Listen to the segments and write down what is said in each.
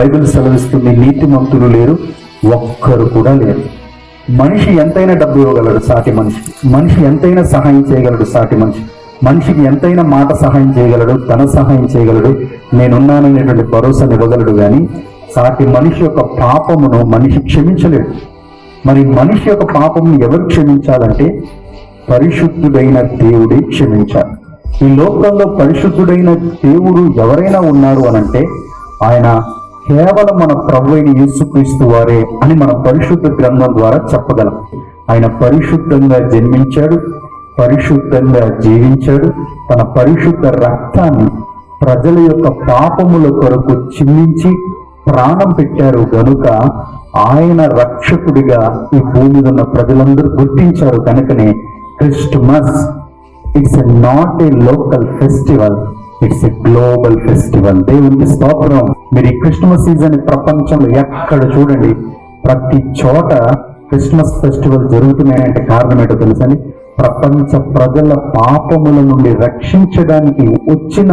Bible సెలవిస్తుంది, నీతిమంతులు లేరు, ఒక్కరు కూడా లేరు. మనిషి ఎంతైనా డబ్బు ఇవ్వగలడు సాటి మనిషికి, మనిషి ఎంతైనా సహాయం చేయగలడు సాటి మనిషికి ఎంతైనా మాట సహాయం చేయగలడు, ధన సహాయం చేయగలడు, నేనున్నాననేటువంటి భరోసాను ఇవ్వగలడు. కానీ సాటి మనిషి యొక్క పాపమును మనిషి క్షమించలేడు. మరి మనిషి యొక్క పాపమును ఎవరు క్షమించాలంటే పరిశుద్ధుడైన దేవుడే క్షమించాలి. ఈ లోకంలో పరిశుద్ధుడైన దేవుడు ఎవరైనా ఉన్నారు అనంటే ఆయన కేవలం మన ప్రభువైన యేసుక్రీస్తు వారే అని మన పరిశుద్ధ గ్రంథం ద్వారా చెప్పగలం. ఆయన పరిశుద్ధంగా జన్మించాడు, పరిశుద్ధంగా జీవించాడు, తన పరిశుద్ధ రక్తాన్ని ప్రజల యొక్క పాపముల కొరకు చిందించి ప్రాణం పెట్టారు. గనుక ఆయన రక్షకుడిగా ఈ భూమి మీద ఉన్న ప్రజలందరూ గుర్తించారు. కనుకనే Christmas it's not a local festival, it's a global festival. దేవునికి స్తోత్రం. మీరు ఈ క్రిస్మస్ సీజన్ ప్రపంచంలో ఎక్కడ చూడండి, ప్రతి చోట క్రిస్మస్ ఫెస్టివల్ జరుగుతున్నాయంటే కారణం ఏంటో తెలుసని, ప్రపంచ ప్రజల పాపముల నుండి రక్షించడానికి వచ్చిన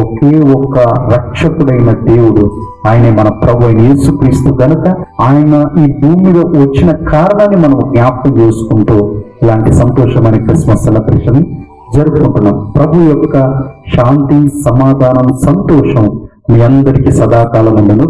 ఒకే ఒక్క రక్షకుడైన దేవుడు ఆయనే మన ప్రభు అయిన యేసుక్రీస్తు. గనుక ఆయన ఈ భూమి మీద వచ్చిన కారణాన్ని మనం జ్ఞాపకం చేసుకుంటూ ఇలాంటి సంతోషమైన క్రిస్మస్ సెలబ్రేషన్ జరుపుకుంటున్నాం. ప్రభు యొక్క శాంతి, సమాధానం, సంతోషం మీ అందరికీ సదాకాలం ఉండను.